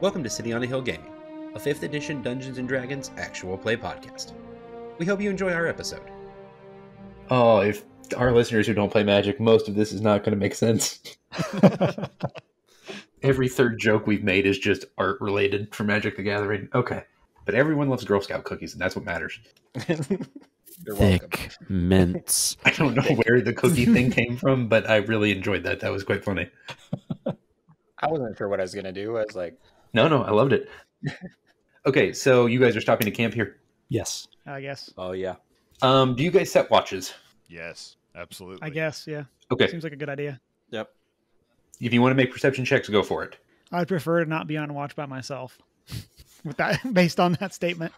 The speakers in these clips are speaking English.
Welcome to City on a Hill Gaming, a 5th edition Dungeons & Dragons actual play podcast. We hope you enjoy our episode. Oh, if our listeners who don't play Magic, most of this is not going to make sense. Every third joke we've made is just art-related for Magic the Gathering. Okay. But everyone loves Girl Scout cookies, and that's what matters. You're thick mints. I don't know where the cookie thing came from, but I really enjoyed that. That was quite funny. I wasn't sure what I was going to do. I was like... No, I loved it. Okay, so you guys are stopping to camp here? Yes. I guess. Oh, yeah. Do you guys set watches? Yes, absolutely. I guess, yeah. Okay. Seems like a good idea. Yep. If you want to make perception checks, go for it. I'd prefer to not be on watch by myself. With that, based on that statement.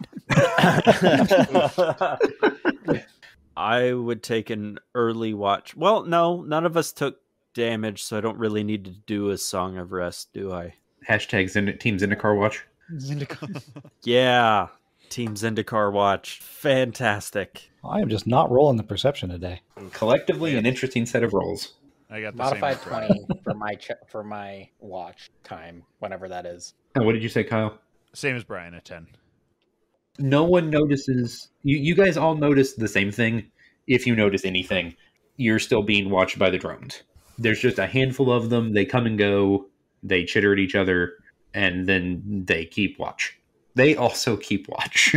I would take an early watch. Well, no, none of us took damage, so I don't really need to do a Song of Rest, do I? Hashtag Team Zendikar Watch. Zendikar. Yeah. Team Zendikar Watch. Fantastic. I am just not rolling the perception today. Collectively, an interesting set of rolls. I got the Modified same 20 for my watch time, whenever that is. And what did you say, Kyle? Same as Bryan, a 10. No one notices. You guys all notice the same thing. If you notice anything, you're still being watched by the drones. There's just a handful of them. They come and go. They chitter at each other, and then they keep watch. They also keep watch.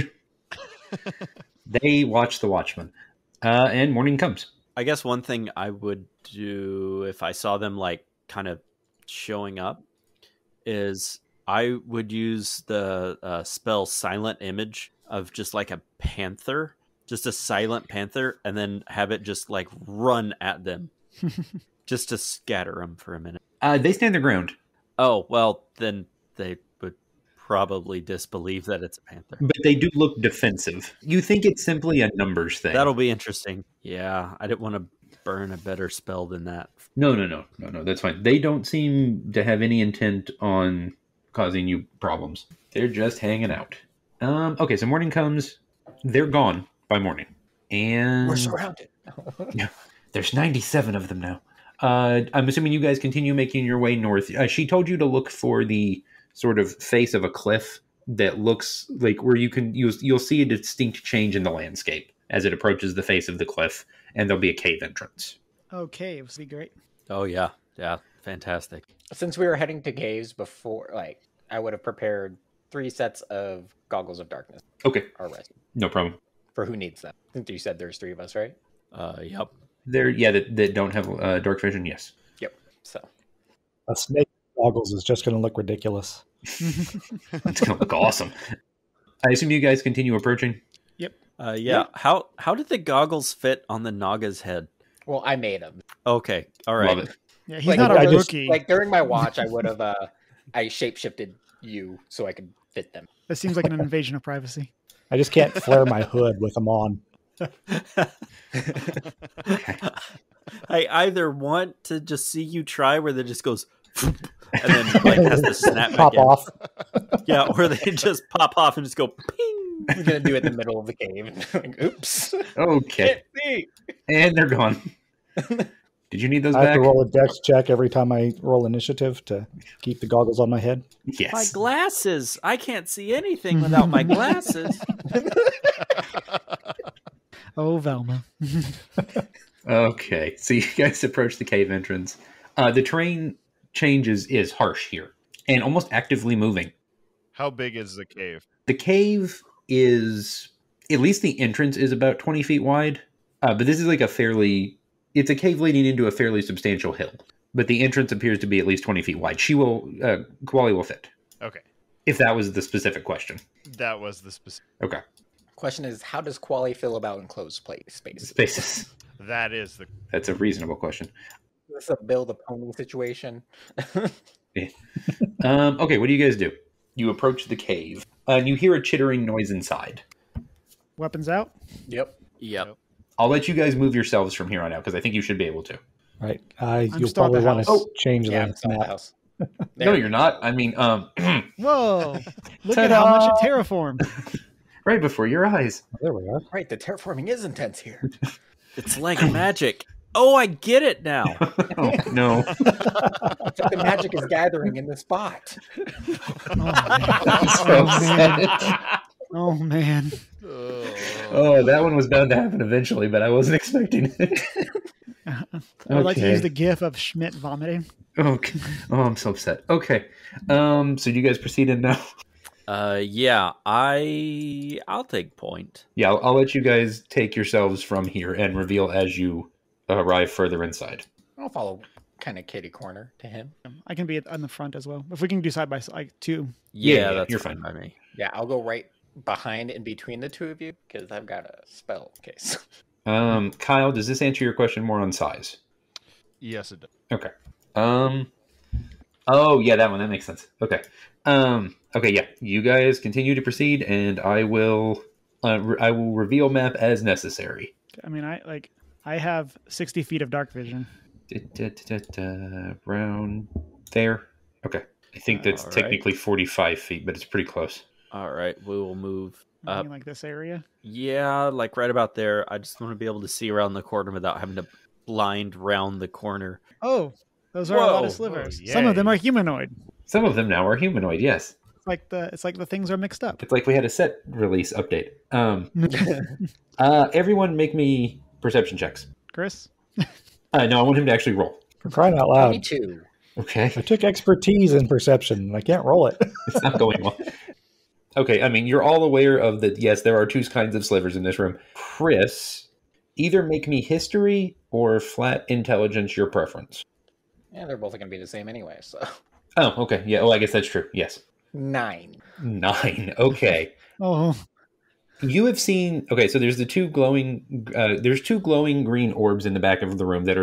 They watch the watchman. And morning comes. I guess one thing I would do if I saw them like kind of showing up is I would use the spell Silent Image of just like a panther, just a silent panther, and then have it just like run at them just to scatter them for a minute. They stand their ground. Oh, well, then they would probably disbelieve that it's a panther. But they do look defensive. You think it's simply a numbers thing. That'll be interesting. Yeah, I didn't want to burn a better spell than that. No, that's fine. They don't seem to have any intent on causing you problems. They're just hanging out. Okay, so morning comes. They're gone by morning. And We're surrounded. Yeah, there's 97 of them now. I'm assuming you guys continue making your way north. She told you to look for the sort of face of a cliff that looks like where you'll see a distinct change in the landscape as it approaches the face of the cliff, and there'll be a cave entrance. Oh, caves would be great. Oh, yeah. Yeah, fantastic. Since we were heading to caves before, I would have prepared 3 sets of goggles of darkness. Okay. Already. No problem. For who needs them? I think you said there's 3 of us, right? Yep. That don't have dark vision, yes. Yep. So. A snake goggles is just going to look ridiculous. It's going to look awesome. I assume you guys continue approaching? Yep. Yeah. How did the goggles fit on the Naga's head? Well, I made them. Okay. All right. Love it. Yeah, he's not a rookie. During my watch, I would have, I shapeshifted you so I could fit them. That seems like an invasion of privacy. I just can't flare my hood with them on. I either want to just see you try where they just goes and then like has to snap Pop back in. off. Yeah, or they just pop off and just go ping. I'm going to do it in the middle of the cave. Like, oops. Okay. Can't see. And they're gone. Did you need those I have back? to roll a dex check every time I roll initiative to keep the goggles on my head. Yes. My glasses. I can't see anything without my glasses. Oh, Velma. Okay, so you guys approach the cave entrance. The terrain changes is harsh here and almost actively moving. How big is the cave? The cave is, at least the entrance is about 20 feet wide, but this is like it's a cave leading into a fairly substantial hill, but the entrance appears to be at least 20 feet wide. Quali will fit. Okay. If that was the specific question. That was the specific. Okay. Question is, how does Quali feel about enclosed spaces? Spaces. That's a reasonable question. Is this a build a pony situation? Yeah. Okay, what do you guys do? You approach the cave, and you hear a chittering noise inside. Weapons out? Yep. I'll let you guys move yourselves from here on out, because I think you should be able to. Right. You'll still at probably the want house. to change Yeah, the it's not the map. house. No, you're not. I mean, Whoa. Look at how much it terraformed. right before your eyes. There we are. Right, the terraforming is intense here. It's like magic. Oh, I get it now. Oh, no. It's like the magic is gathering in the spot. Oh man. Oh, that one was bound to happen eventually, but I wasn't expecting it. I would like to Okay. use the gif of Schmidt vomiting. Okay. Oh, I'm so upset. Okay. So do you guys proceed in now? Yeah, I'll take point. Yeah, I'll let you guys take yourselves from here and reveal as you arrive further inside. I'll follow kind of kitty corner to him. I can be on the front as well. If we can do side by side, like two. Yeah, Yeah, that's you're fine fine. by me. Yeah, I'll go right behind and between the two of you because I've got a spell case. Kyle, does this answer your question more on size? Yes, it does. Okay. Oh yeah, that one. That makes sense. Okay. Okay, yeah. You guys continue to proceed, and I will reveal map as necessary. I mean, I have 60 feet of dark vision. Round there. Okay. I think that's All right. technically 45 feet, but it's pretty close. All right, we will move I up. mean, like this area. Yeah, like right about there. I just want to be able to see around the corner without having to blind round the corner. Oh, those are a lot Whoa. of slivers. Oh, Some of them yay. are humanoid. Some of them now are humanoid, yes. It's like the things are mixed up. It's like we had a set release update. Everyone make me perception checks. Chris? No, I want him to actually roll. For crying out Me loud. too. Okay. I took expertise in perception. And I can't roll it. It's not going well. Okay, I mean, you're all aware of that. Yes, there are two kinds of slivers in this room. Chris, either make me history or flat intelligence your preference. Yeah, they're both going to be the same anyway, so. Oh, okay. Yeah, well, I guess that's true. Yes. 9. 9. Okay. Oh, You have seen. Okay, so there's the two glowing. There's two glowing green orbs in the back of the room that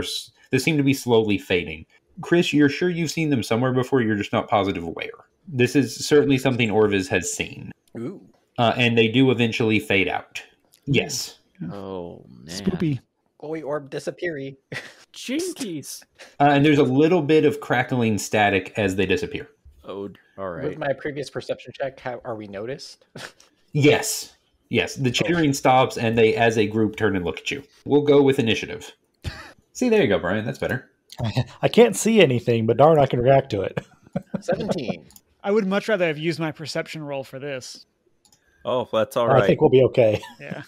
seem to be slowly fading. Chris, you're sure you've seen them somewhere before. You're just not positive where. This is certainly something Orvis has seen, Ooh. and they do eventually fade out. Yes. Oh man, spoopy. Glowy orb disappeary. jinkies. And there's a little bit of crackling static as they disappear. Oh, all With right. my previous perception check, how are we noticed? Yes. Yes. The chittering stops, and they, as a group, turn and look at you. We'll go with initiative. See, there you go, Brian. That's better. I can't see anything, but darn, I can react to it. 17. I would much rather have used my perception roll for this. Oh, that's all I right. think we'll be okay. Yeah.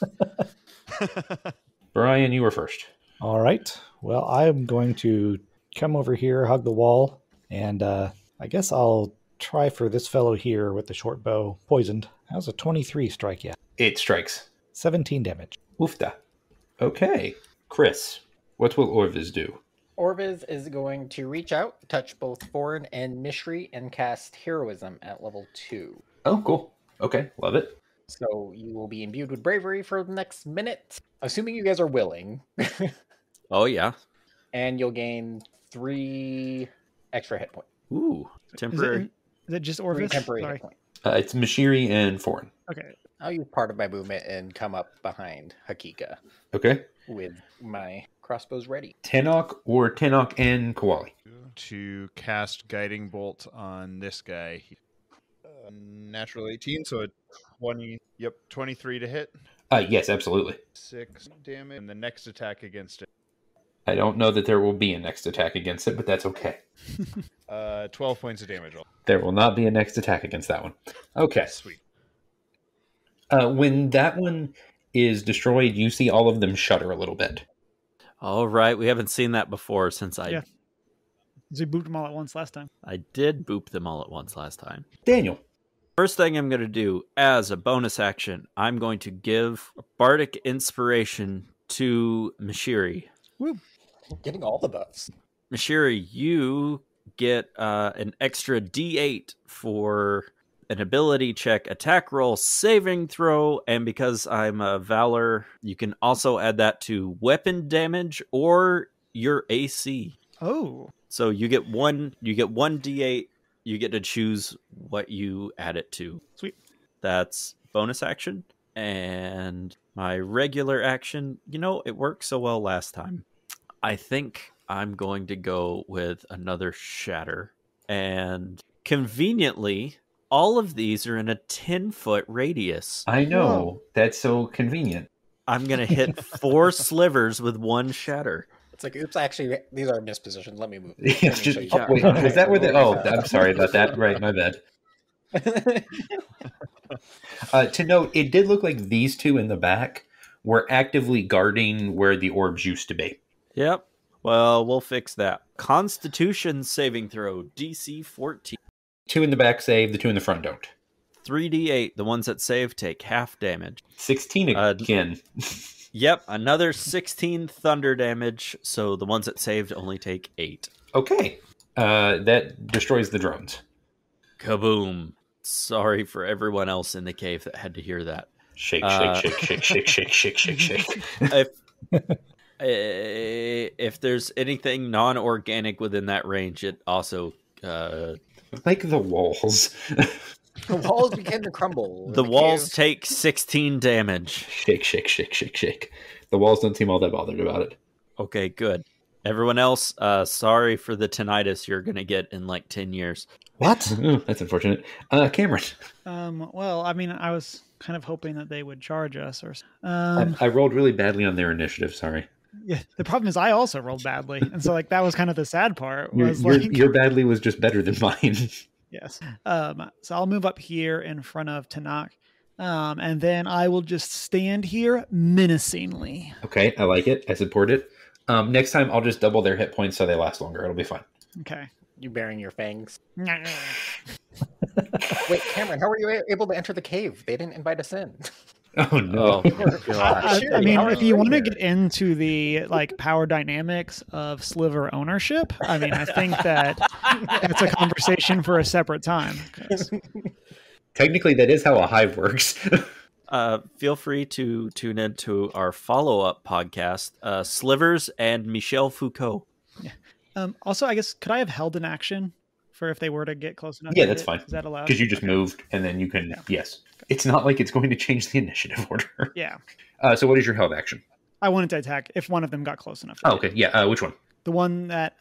Brian, you were first. All right. Well, I'm going to come over here, hug the wall, and I guess I'll try for this fellow here with the short bow, poisoned. How's a 23 strike yet? It strikes. 17 damage. Oofta. Okay. Chris, what will Orvis do? Orvis is going to reach out, touch both Foreign and Mishri, and cast Heroism at level 2. Oh, cool. Okay. Love it. So you will be imbued with bravery for the next minute, assuming you guys are willing. Oh yeah. And you'll gain 3 extra hit points. Ooh, temporary. Is it just 3 Orvis? temporary Sorry. hit points. It's Mashiri and Foreign. Okay. I'll use part of my movement and come up behind Hakika Okay. with my crossbows ready. Tenok or Tenok and Kawali. To cast Guiding Bolt on this guy. Natural 18, so a 20. Yep, 23 to hit. Yes, absolutely. 6 damage. And the next attack against it. I don't know that there will be a next attack against it, but that's okay. 12 points of damage. There will not be a next attack against that one. Okay. Sweet. When that one is destroyed, you see all of them shudder a little bit. All right, we haven't seen that before since Yeah. We booped them all at once last time. I did boop them all at once last time. Daniel. First thing I'm going to do as a bonus action, I'm going to give Bardic Inspiration to Mashiri. Getting all the buffs. Mashiri, you get an extra D8 for an ability check, attack roll, saving throw, and because I'm a Valor, you can also add that to weapon damage or your AC. Oh. So you get one D8. You get to choose what you add it to. Sweet. That's bonus action. And my regular action, it worked so well last time. I think I'm going to go with another Shatter. And conveniently, all of these are in a 10-foot radius. I know. Whoa. That's so convenient. I'm going to hit 4 slivers with 1 Shatter. It's like, oops, actually, these are mispositioned. Let me move. Yes, Let me just, show you. oh, wait, was that where the? Oh, I'm sorry about that. Right, my bad. To note, it did look like these two in the back were actively guarding where the orbs used to be. Yep. Well, we'll fix that. Constitution saving throw, DC 14. 2 in the back save, the 2 in the front don't. 3d8. The ones that save take half damage. 16 again. Yep, another 16 thunder damage. So the ones that saved only take 8. Okay. That destroys the drones. Kaboom. Sorry for everyone else in the cave that had to hear that. Shake, shake, shake, shake, shake, shake, shake, shake, shake. If there's anything non-organic within that range, it also... Like the walls. The walls begin to crumble. The walls take 16 damage. Shake, shake, shake, shake, shake. The walls don't seem all that bothered about it. Okay, good. Everyone else, sorry for the tinnitus you're going to get in like 10 years. What? Oh, that's unfortunate. Cameron. Well, I mean, I was kind of hoping that they would charge us, or. I rolled really badly on their initiative. Sorry. Yeah, the problem is I also rolled badly, and so like that was kind of the sad part. Your badly was just better than mine. Yes. So I'll move up here in front of Tanakh, and then I will just stand here menacingly. Okay, I like it. I support it. Next time, I'll just double their hit points so they last longer. It'll be fine. Okay. You bearing your fangs. Wait, Cameron, how were you able to enter the cave? They didn't invite us in. Oh no! I mean, if you want to get into the like power dynamics of sliver ownership, I mean, I think that's a conversation for a separate time. Technically, that is how a hive works. Feel free to tune into our follow-up podcast, Slivers and Michel Foucault. Yeah. Also, I guess, could I have held an action for if they were to get close enough? Yeah, that's fine. Is that allowed? Because you just moved, and then you can. Yeah. Yes, it's not like it's going to change the initiative order. Yeah. So, what is your held action? I wanted to attack if one of them got close enough. Oh, okay. Yeah. Which one? The one that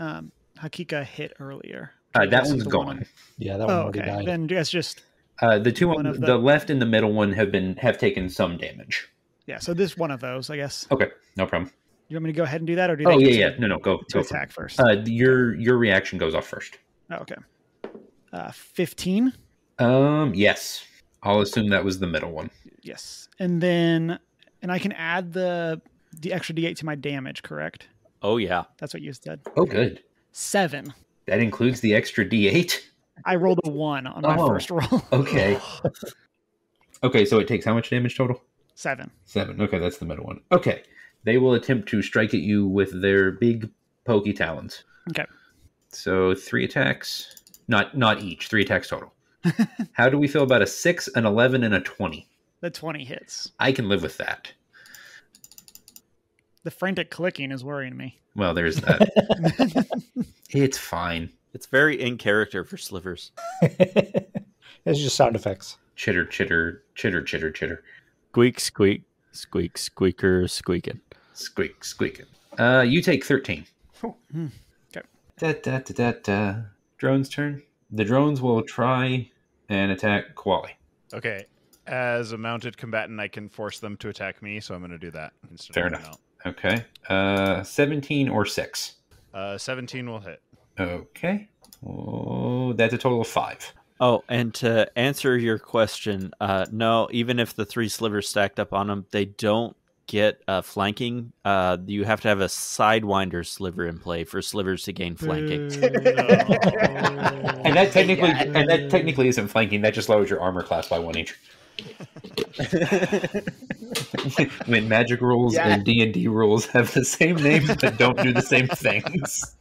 Hakika hit earlier. That one's gone. Yeah, that one already died. Then it's just the two on the left and the middle one have taken some damage. Yeah. So this one of those, I guess. Okay, no problem. You want me to go ahead and do that, or do they? Yeah. No, go attack first. Your reaction goes off first. Oh, okay. 15. Yes. I'll assume that was the middle one. Yes, and I can add the extra D8 to my damage, correct? Oh yeah, that's what you said. Oh, good. 7. That includes the extra D8. I rolled a 1 on my first roll. Okay. Okay, so it takes how much damage total? 7. 7. Okay, that's the middle one. Okay. They will attempt to strike at you with their big pokey talons. Okay. So 3 attacks. Not each. 3 attacks total. How do we feel about a 6, an 11, and a 20? The 20 hits. I can live with that. The frantic clicking is worrying me. Well, there's that. It's fine. It's very in character for Slivers. It's just sound effects. Chitter, chitter, chitter, chitter, chitter. Squeak, squeak, squeak, squeaker, squeaking. Squeak, squeaking. You take 13. Oh. Okay. Drone's turn. The drones will try and attack Koali. Okay. As a mounted combatant, I can force them to attack me, so I'm going to do that. Fair enough. Okay. 17 or 6. 17 will hit. Okay. Oh, that's a total of 5. Oh, and to answer your question, no, even if the 3 slivers stacked up on them, they don't get flanking. You have to have a Sidewinder sliver in play for slivers to gain flanking. And that technically isn't flanking. That just lowers your armor class by 1 each. When magic rules and D&D rules have the same name but don't do the same things.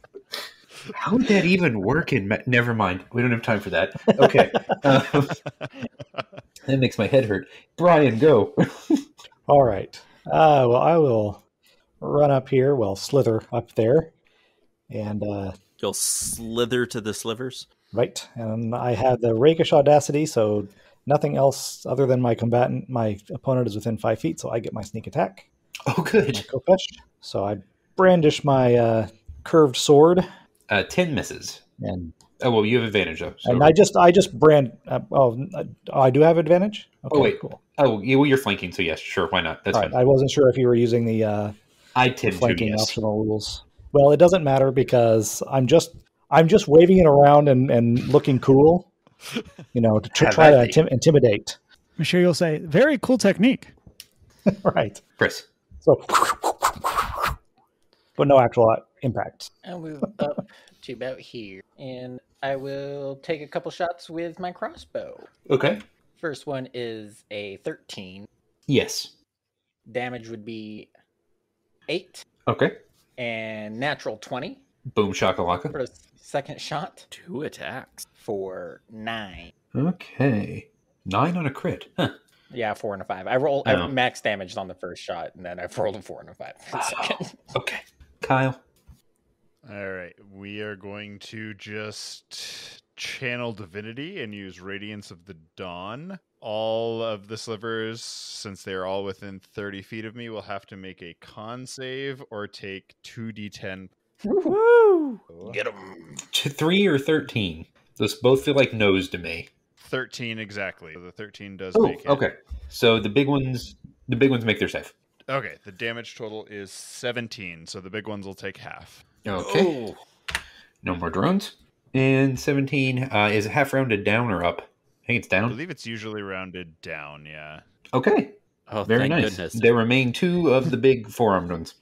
How would that even work in... Never mind. We don't have time for that. Okay. That makes my head hurt. Bryan, go. All right. Well, I will run up here. Well, slither up there. And... You'll slither to the slivers? Right. And I have the rakish audacity, so nothing else other than my opponent is within 5 feet, so I get my sneak attack. Oh, good. So I brandish my curved sword. 10 misses. And well, you have advantage though. So. And I just brand. I do have advantage. Okay, oh wait, cool. Oh, yeah, well, you're flanking, so yes, sure, why not? That's fine. I wasn't sure if you were using the I tend flanking to, yes. optional rules. Well, it doesn't matter because I'm just waving it around and looking cool, to try to intimidate. I'm sure you'll say, very cool technique. Right. Chris. So, but no actual impact. I'll move up to about here, and I will take a couple shots with my crossbow. Okay. First one is a 13. Yes. Damage would be 8. Okay. And natural 20. Boom shakalaka. For a second shot. 2 attacks. For 9. Okay. 9 on a crit. Huh. Yeah, 4 and a 5. I max damage on the first shot, and then I've rolled a 4 and a 5 for the second. Okay. Kyle. All right. We are going to just channel divinity and use Radiance of the Dawn. All of the slivers, since they're all within 30 feet of me, will have to make a con save or take 2d10. Woo! Get them. 3 or 13? Those both feel like no's to me. 13 exactly. So the 13 does Oh, make it. okay. So the big ones make their save. Okay, the damage total is 17, so the big ones will take half. Okay. Ooh. No more drones. And 17 is it half rounded down or up? I think it's I down. believe it's usually rounded down, yeah. Okay. Oh, Very thank nice. goodness. There remain 2 of the big four-armed ones.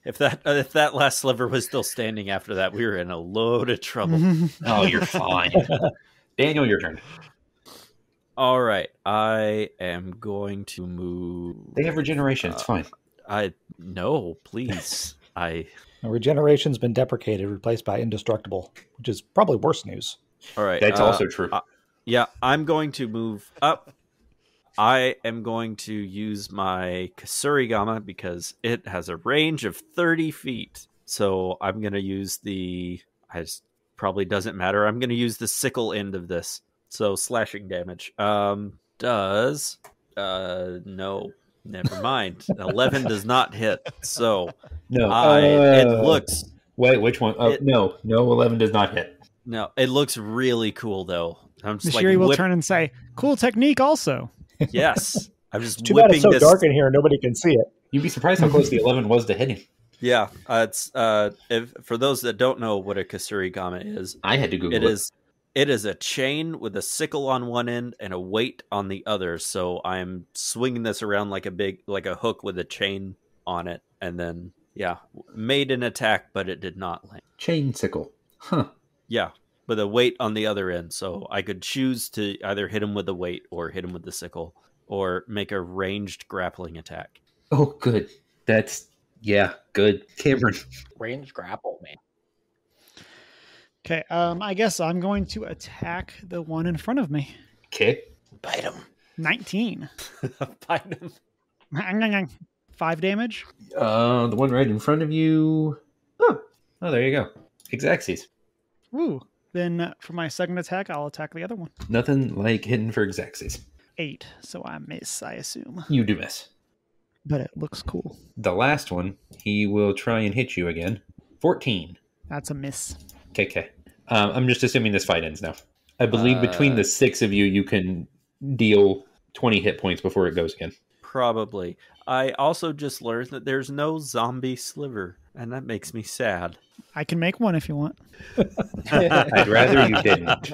If that last sliver was still standing after that, we were in a load of trouble. Oh, you're fine. Daniel, your turn. All right, I am going to move. They have regeneration. It's fine. No, please. Regeneration's been deprecated, replaced by indestructible, which is probably worse news. All right, That's also true. Yeah, I'm going to move up. I am going to use my Chivalrybean because it has a range of 30 feet. So I'm going to use probably doesn't matter. I'm going to use the sickle end of this. So slashing damage. No, never mind. 11 does not hit. So No. it looks. Wait, which one? No, 11 does not hit. No, it looks really cool though. I'm just Mashiri will turn and say, cool technique also. Yes. I'm just Too bad whipping it's so this. dark in here, nobody can see it. You'd be surprised how close the 11 was to hitting. Yeah, it's for those that don't know what a Chivalrybean is, I had to Google it. It is a chain with a sickle on one end and a weight on the other. So I'm swinging this around like a hook with a chain on it, and then made an attack, but it did not land. Chain sickle. Huh. Yeah, with a weight on the other end, so I could choose to either hit him with the weight or hit him with the sickle, or make a ranged grappling attack. Oh, good. That's good. Cameron. Range grapple, man. Okay, I guess I'm going to attack the one in front of me. Okay. Bite him. 19. Bite him. 5 damage. The one right in front of you. Oh, there you go. Exacxies. Woo. Then for my second attack, I'll attack the other one. Nothing like hitting for Exacxies. 8, so I miss, I assume. You do miss. But it looks cool. The last one, he will try and hit you again. 14. That's a miss. Okay. I'm just assuming this fight ends now. I believe between the 6 of you, you can deal 20 hit points before it goes again. Probably. I also just learned that there's no zombie sliver, and that makes me sad. I can make one if you want. I'd rather you didn't.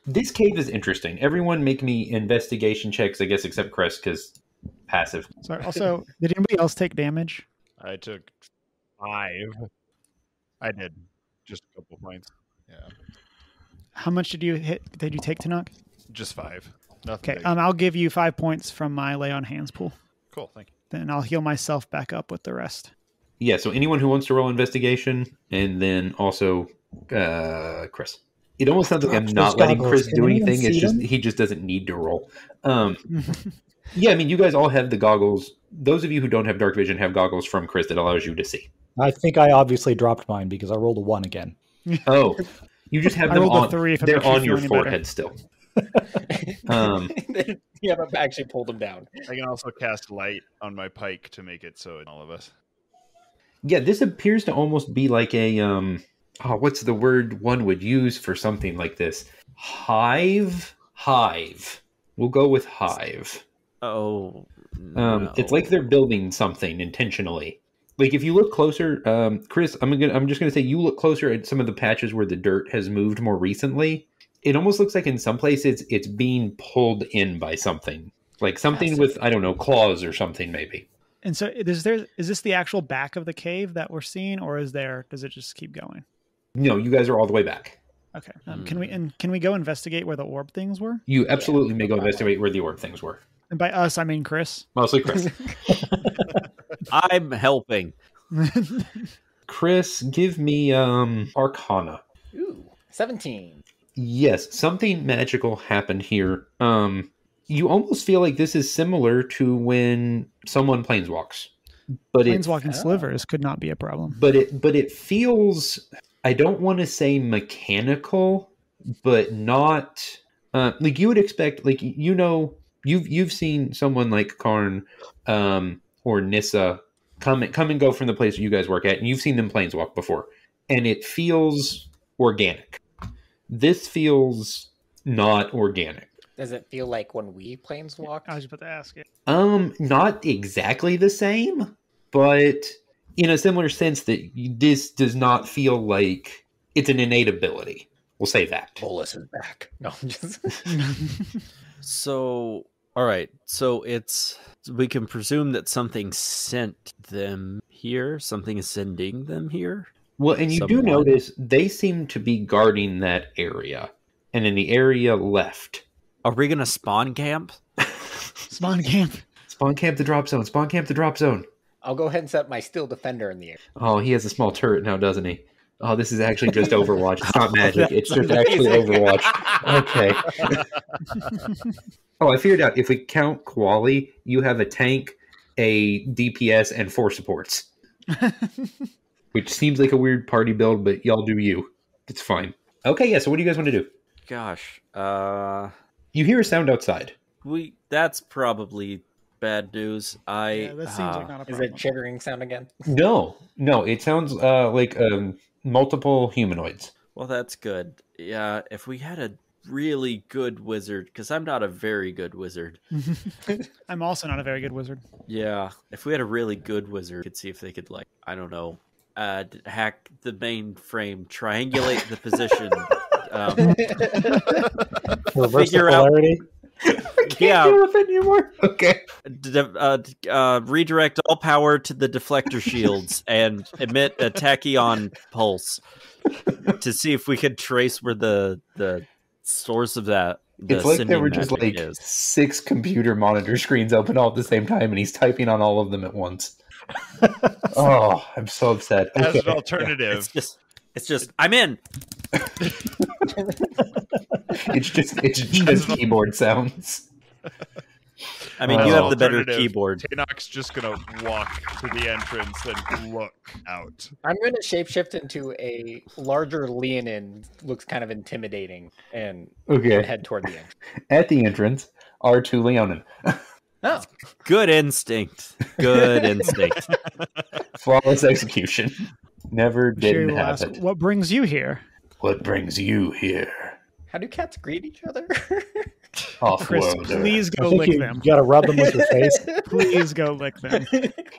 This cave is interesting. Everyone make me investigation checks, I guess, except Chris, because passive. Sorry. Also, did anybody else take damage? I took 5. I did. Just a couple points. Yeah. How much did you take to knock? Just 5. Nothing Okay, big. I'll give you 5 points from my lay on hands pool. Cool, thank you. Then I'll heal myself back up with the rest. Yeah, so anyone who wants to roll investigation, and then also Chris. It almost sounds like I'm not letting Chris do anything. It's just he just doesn't need to roll. Yeah, I mean, you guys all have the goggles. Those of you who don't have dark vision have goggles from Chris that allows you to see. I think I obviously dropped mine because I rolled a 1 again. Oh, you just have I them rolled a on. 3 if it They're makes you on feel your any better. forehead still. You haven't actually pulled them down. I can also cast light on my pike to make it so it's all of us. Yeah, this appears to almost be like a what's the word one would use for something like this? Hive. We'll go with hive. Oh, no. It's like they're building something intentionally, Like if you look closer, Chris, I'm just gonna say you look closer at some of the patches where the dirt has moved more recently. It almost looks like in some places it's being pulled in by something, like something with I don't know claws or something maybe. And so is this the actual back of the cave that we're seeing, or does it just keep going? No, you guys are all the way back. Okay. Can we go investigate where the orb things were? You absolutely may go investigate where the orb things were. And by us, I mean Chris. Mostly Chris. I'm helping. Chris, give me Arcana. Ooh, 17. Yes, something magical happened here. You almost feel like this is similar to when someone planeswalks. But Planeswalking slivers could not be a problem. But it feels, I don't want to say mechanical, but not like you would expect. Like you've seen someone like Karn or Nissa come and go from the place you guys work at, and you've seen them planeswalk before, and it feels organic. This feels not organic. Does it feel like when we planeswalk? I was about to ask it. Not exactly the same, but in a similar sense that this does not feel like it's an innate ability. We'll say that. Bolus is back. No, I'm just... So, all right. So we can presume that something sent them here. Something is sending them here. Well, and you do notice they seem to be guarding that area. And in the area left. Are we going to spawn camp? Spawn camp. Spawn camp the drop zone. Spawn camp the drop zone. I'll go ahead and set my Steel Defender in the air. Oh, he has a small turret now, doesn't he? Oh, this is actually just Overwatch. It's not magic. It's just actually Overwatch. Okay. Oh, I figured out. If we count Quali, you have a tank, a DPS, and 4 supports. Which seems like a weird party build, but y'all do you. It's fine. Okay, yeah, so what do you guys want to do? Gosh. You hear a sound outside. That's probably bad news. Yeah, that seems like not a problem. Is it chittering sound again? No, it sounds like multiple humanoids. Well, that's good. Yeah, if we had a really good wizard, because I'm not a very good wizard. I'm also not a very good wizard. Yeah, if we had a really good wizard, we could see if they could, like, I don't know, hack the mainframe, triangulate the position, Reverse figure polarity. yeah, deal with it anymore. Okay. Redirect all power to the deflector shields and emit a tachyon pulse to see if we could trace where the source of that. It's like there were just like 6 computer monitor screens open all at the same time, and he's typing on all of them at once. Oh, I'm so upset. As Okay. an alternative, it's just I'm in. It's just keyboard sounds. I mean, you have the better keyboard. Tanok's just gonna walk to the entrance and look out. I'm going to shapeshift into a larger Leonin, looks kind of intimidating, and head toward the entrance. At the entrance are 2 Leonin. Oh, Good instinct. Good instinct. Flawless execution. Never didn't have it. What brings you here? What brings you here? how do cats greet each other? Chris, Off-worlder. please go I think lick you them. got to rub them with your face. Please go lick them.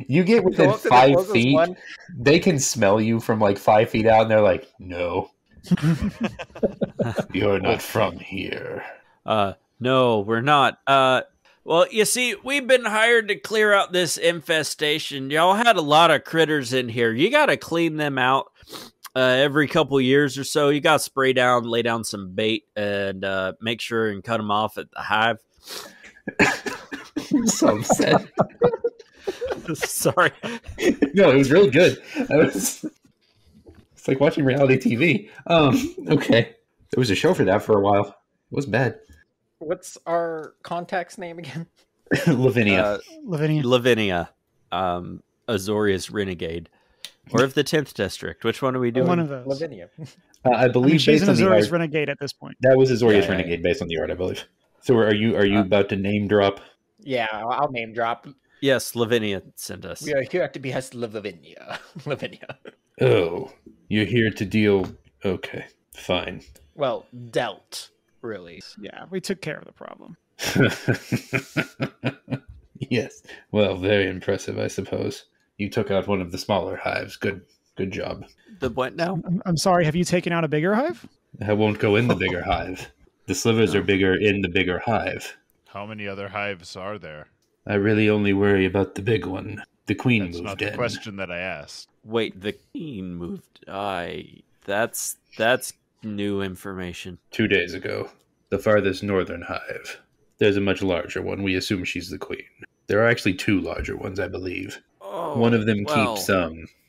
You get Go within up to the 5 closest feet, one. they can smell you from like 5 feet out, and they're like, "No, you're not from here." No, we're not. Well, you see, we've been hired to clear out this infestation. Y'all had a lot of critters in here. You got to clean them out every couple years or so. You got to spray down, lay down some bait, and make sure and cut them off at the hive. I'm so upset. Sorry. No, it was really good. It's like watching reality TV. Okay. There was a show for that for a while. It wasn't bad. What's our contact's name again? Lavinia. Lavinia. Lavinia. Azorius Renegade. Or of the 10th District. Which one are we doing? One of those. Lavinia. I believe She's based an on the Azorius art, Renegade at this point. that was Azorius Yeah. Renegade based on the art, I believe. So are you about to name drop? Yeah, I'll name drop. Yes, Lavinia sent us. We are here to be as Lavinia. Lavinia. Oh, you're here to deal. Okay, fine. Well, dealt, really. Yeah, we took care of the problem. Yes. Well, very impressive, I suppose. You took out one of the smaller hives. Good job. The what now? I'm sorry. Have you taken out a bigger hive? I won't go in the bigger hive. The slivers are bigger in the bigger hive. How many other hives are there? I really only worry about the big one. The queen That's moved not the in. question that I asked. Wait, the queen moved. That's new information. 2 days ago. The farthest northern hive. There's a much larger one. We assume she's the queen. There are actually 2 larger ones, I believe. Oh, One of them well, keeps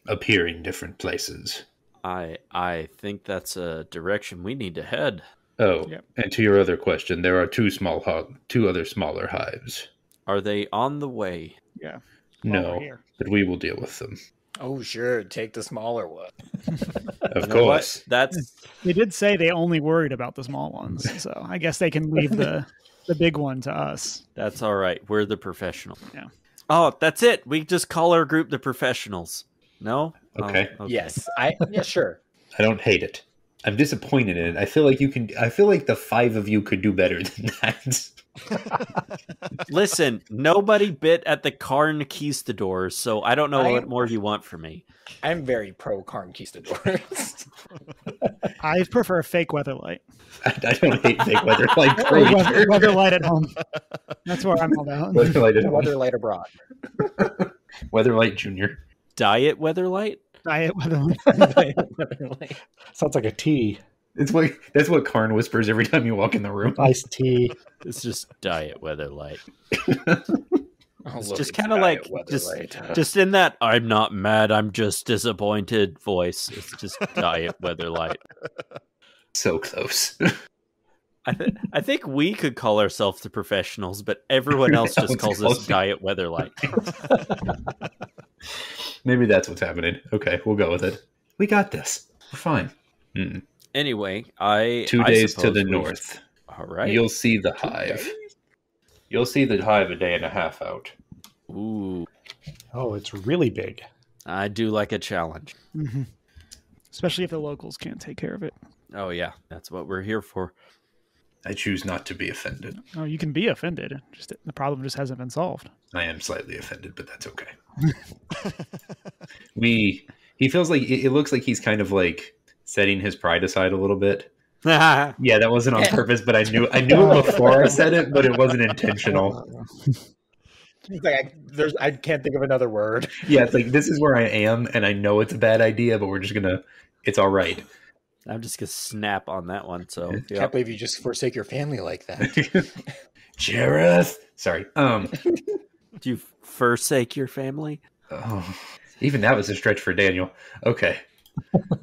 appearing different places. I think that's a direction we need to head. Oh, Yep. and to your other question, there are 2 other smaller hives. Are they on the way? Yeah. No, we're here. but we will deal with them. Oh, sure. Take the smaller one. Of You know what? course. That's They did say they only worried about the small ones, so I guess they can leave the big one to us. all right. We're the professionals. Yeah. Oh, that's it. We just call our group the professionals. No? Okay. Oh, Yes. Yeah, sure. I don't hate it. I'm disappointed in it. I feel like the 5 of you could do better than that. Listen, nobody bit at the Conquistadors, so I don't know what more you want from me. I'm very pro Conquistadors. I prefer fake Weatherlight. I don't hate fake Weatherlight. Weatherlight at home. That's what I'm about. Weatherlight at home. Weatherlight abroad. Weatherlight Junior. Diet Weatherlight? Diet Weatherlight. Weatherlight. Sounds like a tea. That's what Karn whispers every time you walk in the room. Iced tea. It's just Diet Weatherlight. Oh, It's look, just it's kind of Diet like Weatherlight. just in that I'm not mad, I'm just disappointed voice. It's just Diet Weatherlight. So close. I think we could call ourselves the professionals, but everyone else just calls us Diet Weatherlight. Maybe that's what's happening. Okay, we'll go with it. We got this. We're fine. Anyway, 2 days to the north. All right. You'll see the hive. You'll see the hive a day and a half out. Ooh, Oh, it's really big. I do like a challenge. Mhm. Especially if the locals can't take care of it. Oh yeah, that's what we're here for. I choose not to be offended. Oh, you can be offended. Just the problem just hasn't been solved. I am slightly offended, but that's okay. He feels like it looks like he's kind of like setting his pride aside a little bit. Yeah, that wasn't on purpose, but I knew it before I said it, but it wasn't intentional. It's like I can't think of another word. Yeah, it's like this is where I am, and I know it's a bad idea, but we're just gonna. It's all right. I'm just gonna snap on that one. So Can't believe you just forsake your family like that. Jareth. Sorry. do you forsake your family? Oh, even that was a stretch for Daniel. Okay.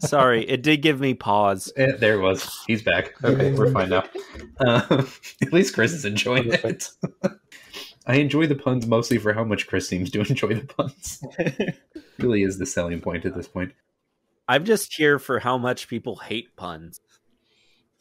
Sorry, it did give me pause. There it was. He's back. Okay, we're fine now. At least Chris is enjoying it. I enjoy the puns mostly for how much Chris seems to enjoy the puns. Really is the selling point at this point. I'm just here for how much people hate puns.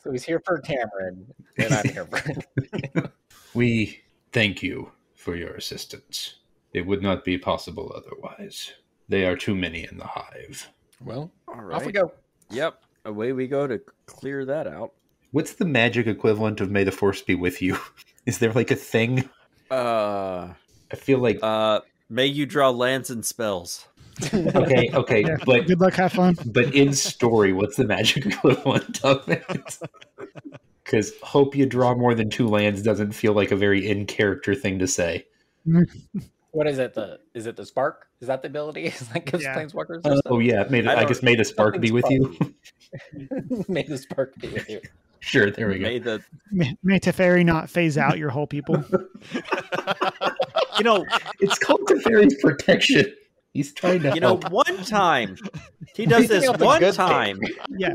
So he's here for Cameron, and I'm here for. We thank you for your assistance. It would not be possible otherwise. They are too many in the hive. Well, All right. off we go. Yep. Away we go to clear that out. What's the magic equivalent of May the Force be with you? Is there like a thing? I feel like May you draw lands and spells. okay, Yeah. but Good luck, have fun. but in story, what's the magic equivalent of it? Because hope you draw more than 2 lands doesn't feel like a very in character thing to say. What is it? Is it the spark? Is that the ability? Is that gives Yeah. planeswalkers? Oh yeah, I guess may the spark be with you. May the spark be with you. Sure, there we go. May the May Teferi not phase out your whole people. It's called Teferi's protection. He's trying to help. one time he does this Out the one good time. Yeah.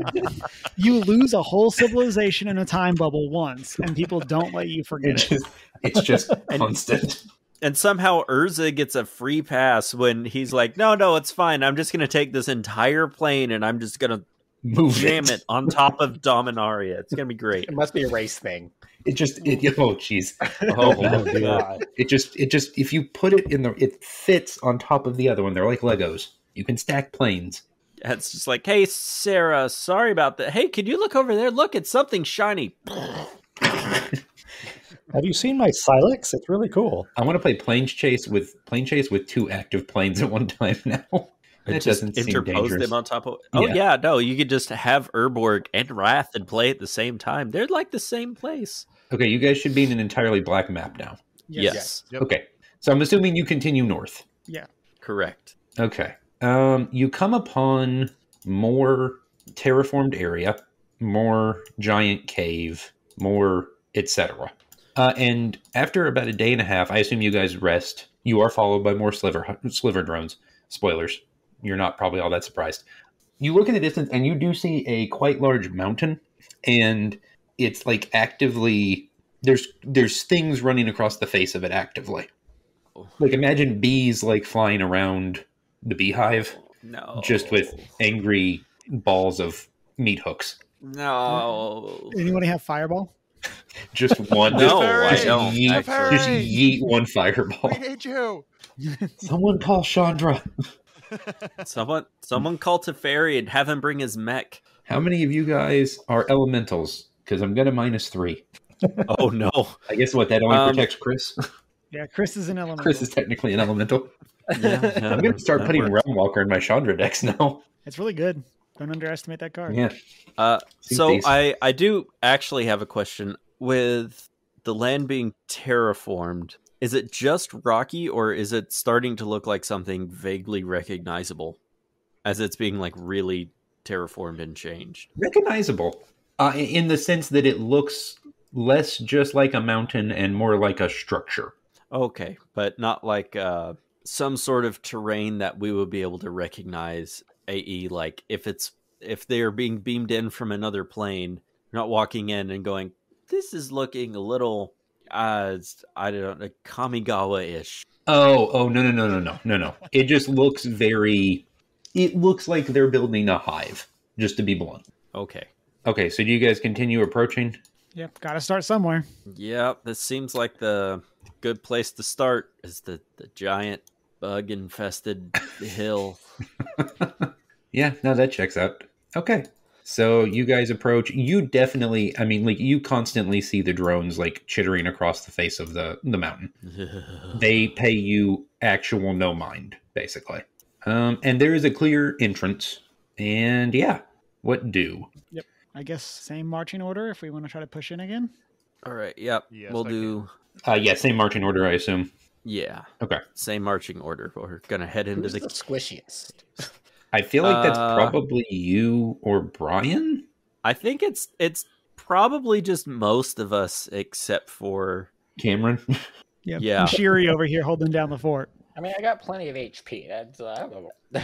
You lose a whole civilization in a time bubble once, and people don't let you forget it. It's just constant. And somehow Urza gets a free pass when he's like, no, it's fine. I'm just going to take this entire plane and I'm just going to Move jam it on top of Dominaria. It's going to be great. It must be a race thing. oh jeez. Oh God. It just if you put it it fits on top of the other one. They're like Legos. You can stack planes. It's just like, hey, Sarah, sorry about that. Hey, could you look over there? Look, it's something shiny. Have you seen my Silex? It's really cool. I want to play plane chase with 2 active planes at one time now. That just doesn't seem interpose dangerous. them on top of. Oh Yeah. yeah, no, you could just have Urborg and Wrath and play at the same time. They're like the same place. Okay, you guys should be in an entirely black map now. Yes. Yep. Okay, so I'm assuming you continue north. Yeah. Correct. Okay. You come upon more terraformed area, more giant cave, more etc. And after about a day and a half, I assume you guys rest. You are followed by more sliver drones. Spoilers. You're not probably all that surprised. You look in the distance and you do see a quite large mountain, and it's like actively there's things running across the face of it actively. Like imagine bees like flying around the beehive, No. just with angry balls of meat hooks. No. Anybody have fireball? Just one. No, I don't. Just yeet one fireball. We need you. Someone call Chandra. Someone call Teferi and have him bring his mech. How many of you guys are elementals? Because I'm gonna -3. Oh no. I guess what that only protects Chris. Yeah, Chris is an elemental. Chris is technically an elemental. Yeah, I'm gonna start that putting works. Realm Walker in my Chandra decks now. It's really good. Don't underestimate that card. Yeah. So These- I do actually have a question. With the land being terraformed, is it just rocky or is it starting to look like something vaguely recognizable as it's being like really terraformed and changed? Recognizable. In the sense that it looks less just like a mountain and more like a structure. Okay, but not like some sort of terrain that we would be able to recognize, AE, like if they are being beamed in from another plane, not walking in and going, this is looking a little, I don't know, Kamigawa-ish. Oh, no. It just looks it looks like they're building a hive, just to be blunt. Okay. Okay, so do you guys continue approaching? Yep, got to start somewhere. Yeah, this seems like the good place to start is the giant bug-infested hill. Yeah, no, that checks out. Okay. So you guys approach. You definitely, I mean, like, you constantly see the drones, like, chittering across the face of the mountain. They pay you actual no mind, basically. And there is a clear entrance. And, yeah, what do? Yep. I guess same marching order if we want to try to push in again. All right, yep. Yes, We'll I do, Yeah, same marching order, I assume. yeah, Okay. same marching order. We're going to head into Who's the... the squishiest? I feel like that's probably you or Brian. I think it's probably just most of us except for... Cameron. Yep. Yeah. And Shiri over here holding down the fort. I mean, I got plenty of HP. That's, I don't know.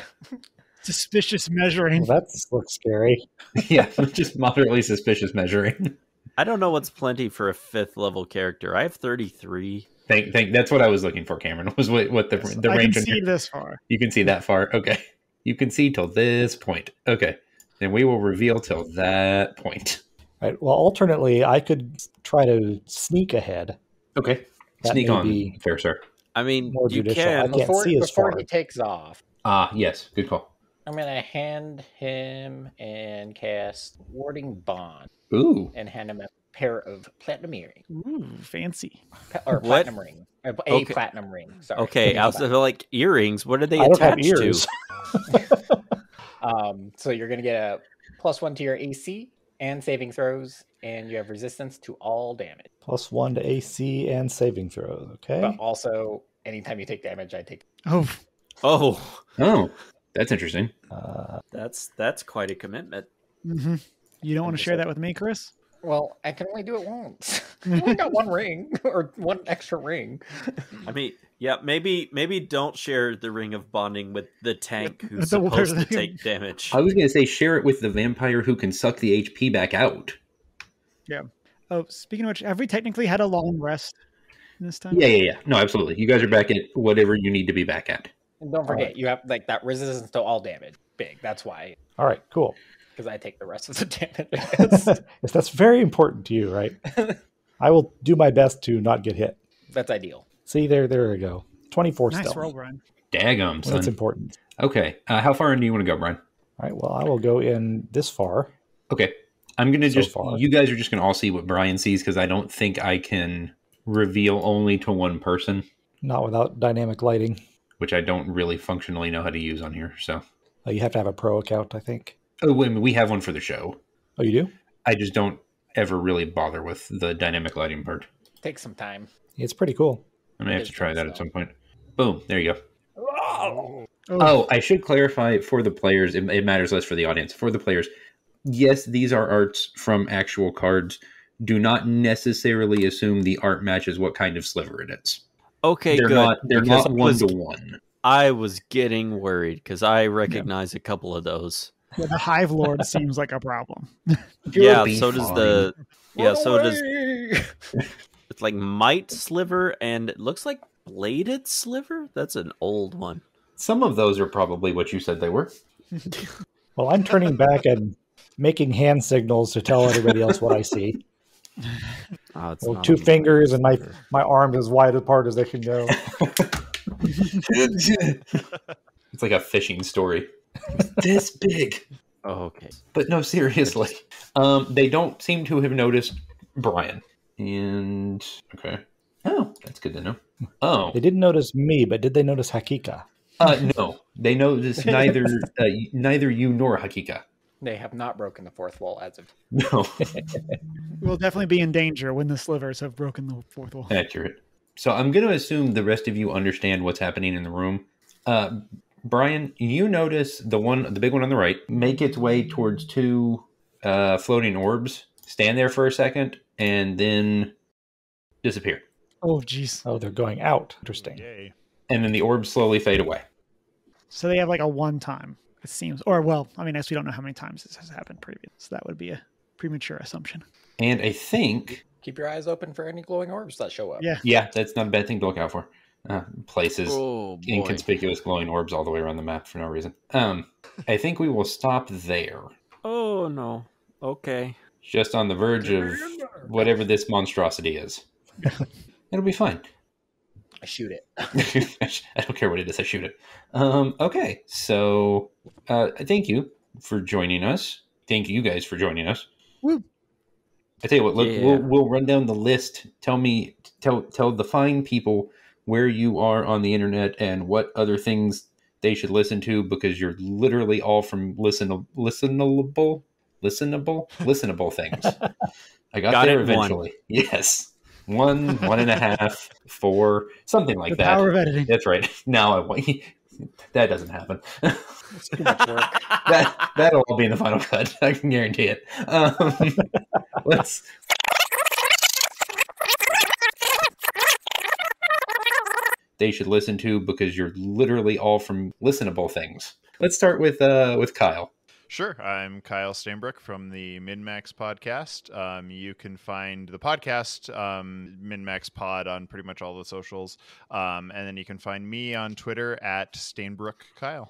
Suspicious measuring. Well, that looks scary. Yeah, just moderately suspicious measuring. I don't know what's plenty for a 5th level character. I have 33. That's what I was looking for, Cameron. Was what the I range can on see your... this far. You can see that far. Okay. You can see till this point. Okay. Then we will reveal till that point. Right. Well, alternately, I could try to sneak ahead. Okay. That Sneak may on, be fair sir. I mean, more you judicial. can... I can't see as Before far. he takes off, Yes. Good call. I'm going to hand him and cast Warding Bond Ooh. and hand him a pair of platinum earrings. Ooh, fancy. Or What? platinum ring. A Okay. platinum ring. Sorry. Okay, I was like, earrings, what are they I don't have attached ears. to? So you're going to get a +1 to your AC and saving throws, and you have resistance to all damage. +1 to AC and saving throws. Okay. But also, anytime you take damage, I take. Oh, Oh, Oh, that's interesting. that's quite a commitment. mm-hmm. You don't want to just share like- that with me, Chris? Well, I can only do it once. I only got one ring or one extra ring. I mean, yeah, maybe don't share the ring of bonding with the tank who's The supposed to warrior. take damage. I was going to say share it with the vampire who can suck the HP back out. Yeah. Oh, speaking of which, have we technically had a long rest this time? Yeah. No, absolutely. You guys are back at whatever you need to be back at. And don't forget, you have like that resistance to all damage. Big. That's why, All right. Cool. because I take the rest of the damage. Yes, that's very important to you, right? I will do my best to not get hit. That's ideal. See, there we go. 24 Nice stealth. roll, Brian. Daggum, Well, that's son. important. Okay. How far in do you want to go, Brian? All right. Well, I will go in this far. Okay. I'm going to So just, far. you guys are just going to all see what Brian sees because I don't think I can reveal only to one person, Not without dynamic lighting. which I don't really functionally know how to use on here. So, You have to have a pro account, I think. oh, wait, we have one for the show. Oh, you do? I just don't ever really bother with the dynamic lighting part. Take some time. It's pretty cool. I may have to try that at some point. Boom, there you go. Oh, Oh, I should clarify for the players. It matters less for the audience. For the players, yes, these are arts from actual cards. Do not necessarily assume the art matches what kind of sliver it is. Okay, They're good. not. They're because not one to one. I was getting worried because I recognize a couple of those. Yeah, the Hive Lord seems like a problem. Yeah, be so does fine. the. Yeah, so does. away! It's like Might Sliver, and it looks like Bladed Sliver. That's an old one. Some of those are probably what you said they were. Well, I'm turning back and making hand signals to tell everybody else what I see. Oh, it's Well, not 2 a fingers and Sliver. my arms as wide apart as they can go. It's like a fishing story. This big. Oh, okay. But no, seriously. They don't seem to have noticed Brian. And okay. Oh, that's good to know. Oh, They didn't notice me, but did they notice Hakika? no, they noticed neither you nor Hakika. They have not broken the fourth wall as of. No, We'll definitely be in danger when the slivers have broken the fourth wall. accurate. So I'm going to assume the rest of you understand what's happening in the room. Brian, you notice the big one on the right, make its way towards 2 floating orbs. Stand there for a second, and then disappear. Oh, jeez. Oh, they're going out. Interesting. Yay. And then the orbs slowly fade away. So they have like a one time, it seems. Or, well, I mean, I guess we don't know how many times this has happened previous. So that would be a premature assumption. And I think, Keep your eyes open for any glowing orbs that show up. Yeah. yeah, that's not a bad thing to look out for. Places, Oh, boy. inconspicuous glowing orbs all the way around the map for no reason. I think we will stop there. Oh, no. Okay. Just on the verge of whatever this monstrosity is. It'll be fine. I shoot it. I don't care what it is. I shoot it. Okay, so thank you for joining us. Thank you guys for joining us. Woo. I tell you what, look, Yeah. we'll run down the list. Tell the fine people where you are on the internet and what other things they should listen to, because you're literally all from listenable things. I got there it, one. eventually. Yes. 1, 1.5, 4, something like The that. power of editing. That's right. Now I want that doesn't happen. It's too much work. That'll all be in the final cut. I can guarantee it. Let's. They should listen to, because you're literally all from listenable things. Let's start with Kyle. Sure. I'm Kyle Steinbrook from the MinMax podcast. You can find the podcast, MinMax Pod, on pretty much all the socials. And then you can find me on Twitter at StainbrookKyle.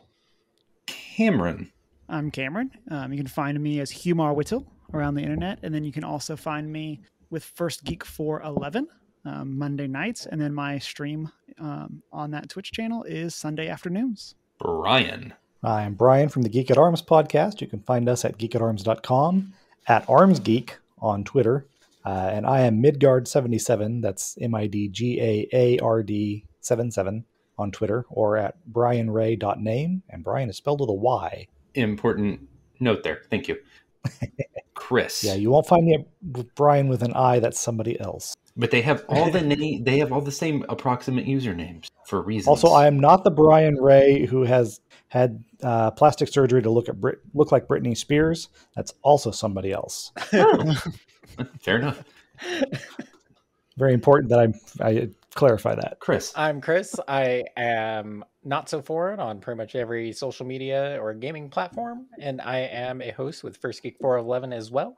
Cameron. I'm Cameron. You can find me as Humar Whittle around the internet. And then you can also find me with First Geek 411 Monday nights. And then my stream on that Twitch channel is Sunday afternoons. Brian. I'm Brian from the Geek at Arms podcast. You can find us at geekatarms.com, at ArmsGeek on Twitter. And I am Midgard77, that's MIDGAARD 77 on Twitter, or at brianray.name, and Brian is spelled with a Y. Important note there. Thank you. Chris. Yeah, you won't find me with Brian with an I, that's somebody else. But they have all they have all the same approximate usernames for reasons. Also, I am not the Brian Ray who has had plastic surgery to look like Britney Spears. That's also somebody else. Fair enough. Very important that I clarify that. Chris. I'm Chris. I am not so foreign on pretty much every social media or gaming platform, and I am a host with First Geek 411 as well.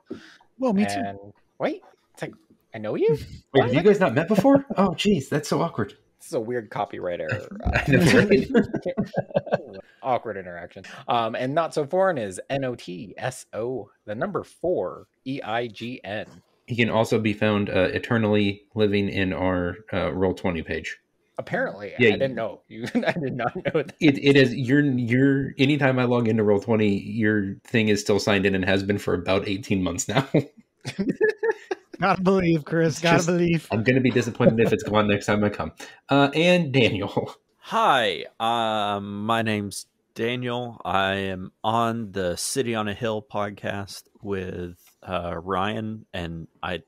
Well, me too. And wait, it's like I know you. Wait, have you guys not met before? Oh, geez, that's so awkward. This is a weird copyright error. I know, right? Awkward interaction. And not so foreign is NOTSO, the number 4 EIGN. He can also be found eternally living in our Roll20 page. Apparently, Yeah, I didn't know. I did not know that. It is your anytime I log into Roll20, your thing is still signed in and has been for about 18 months now. Gotta believe, Chris. Gotta believe. I'm going to be disappointed if it's gone next time I come. And Daniel. Hi, my name's Daniel. I am on the City on a Hill podcast with Ryan, and I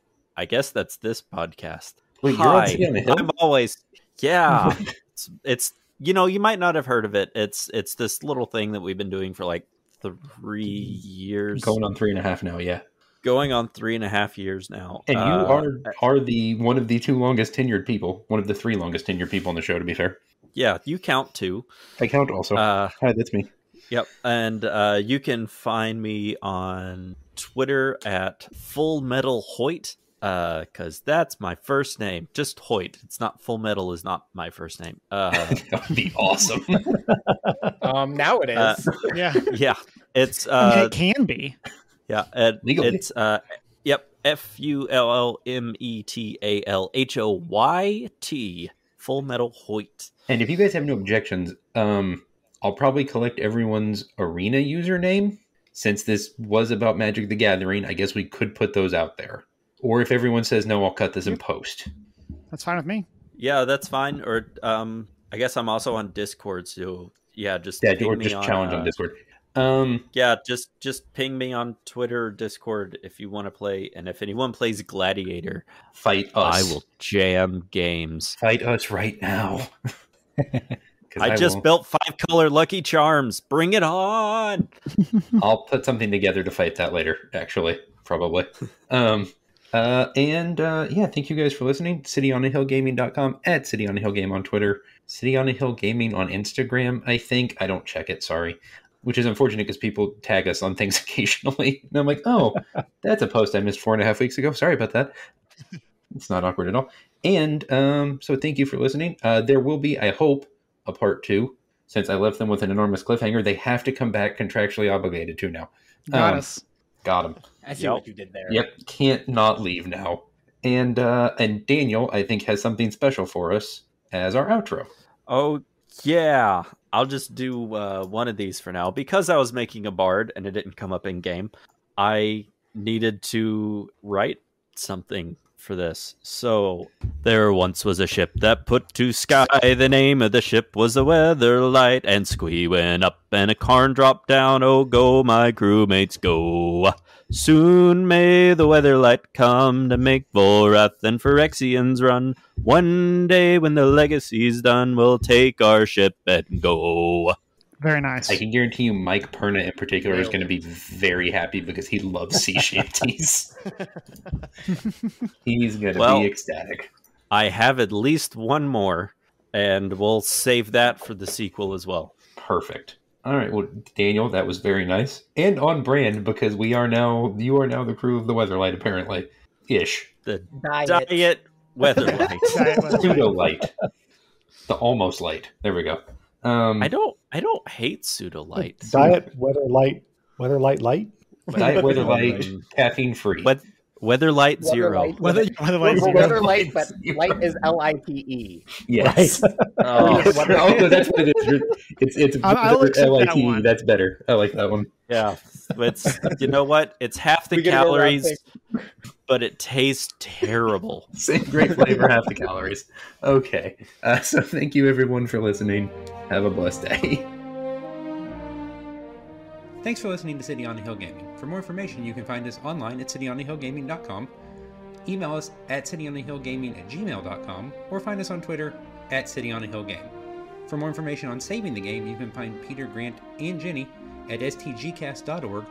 guess that's this podcast. Wait, you're on City on a Hill? I'm always, yeah. it's you might not have heard of it. It's this little thing that we've been doing for like 3 years, Going on 3.5 now, yeah. Going on 3.5 years now. And you are the one of the 2 longest tenured people, one of the 3 longest tenured people on the show, to be fair. Yeah, you count too. I count also. Hi, that's me. Yep, and you can find me on Twitter at Full Metal Hoyt, because that's my first name. Just Hoyt. It's not Full Metal is not my first name. That would be awesome. Now it is. Yeah. Yeah, it's I mean, it can be. yeah, Legally. it's yep, FullMetalHoyt, Full Metal Hoyt. And if you guys have no objections, I'll probably collect everyone's arena username. Since this was about Magic the Gathering, I guess we could put those out there. Or if everyone says no, I'll cut this in post. That's fine with me. Yeah, that's fine. Or I guess I'm also on Discord, so yeah, just Yeah, ping or me just challenge on Discord. Yeah, just ping me on Twitter or Discord if you want to play, and if anyone plays Gladiator, Fight us. I will jam games. Fight us right now. I just built 5-color Lucky Charms. Bring it on! I'll put something together to fight that later, actually, probably. Yeah, thank you guys for listening. CityOnAHillGaming.com, at CityOnAHillGame on Twitter, CityOnAHillGaming on Instagram, I think. I don't check it, sorry. Which is unfortunate because people tag us on things occasionally. And I'm like, oh, that's a post I missed 4.5 weeks ago. Sorry about that. It's not awkward at all. And so thank you for listening. There will be, I hope, a part 2. Since I left them with an enormous cliffhanger, they have to come back contractually obligated to now. Got us. Got them. I see what you did there. Yep, can't not leave now. And Daniel, I think, has something special for us as our outro. Oh, yeah. I'll just do one of these for now. Because I was making a bard and it didn't come up in game, I needed to write something for this. So, there once was a ship that put to sky. The name of the ship was the Weatherlite. And squee went up and a cairn dropped down. Oh, go, my crewmates, go. Soon may the Weatherlight come to make Volrath and Phyrexians run. One day when the legacy's done, we'll take our ship and go. Very nice. I can guarantee you Mike Perna in particular is going to be very happy because he loves sea shanties. He's going to be ecstatic. I have at least one more, and we'll save that for the sequel as well. Perfect. All right, well, Daniel, that was very nice and on brand because you are now the crew of the Weatherlight, apparently, ish. The diet Weatherlight, pseudo light, the almost light. There we go. I don't hate pseudo light. Diet Weatherlight light. Diet Weatherlight, caffeine free. Weatherlight Zero. Weatherlight Zero. Weatherlight, but light is LITE. Yes. Right. Oh, that's what it is. It's I'll accept that LITE. one. That's better. I like that one. Yeah, it's you know what? It's half the calories, but it tastes terrible. Same great flavor, half the calories. Okay. So thank you everyone for listening. Have a blessed day. Thanks for listening to City on the Hill Gaming. For more information, you can find us online at cityonthehillgaming.com, email us at cityonthehillgaming@gmail.com, or find us on Twitter at cityonthehillgame. For more information on saving the game, you can find Peter, Grant, and Jenny at stgcast.org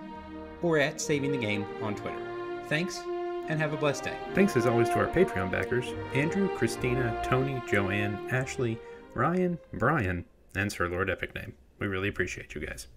or at Saving the Game on Twitter. Thanks, and have a blessed day. Thanks as always to our Patreon backers, Andrew, Christina, Tony, JoAnne, Ashley, Ryan, Bryan, and Sir Lord Epic Name. We really appreciate you guys.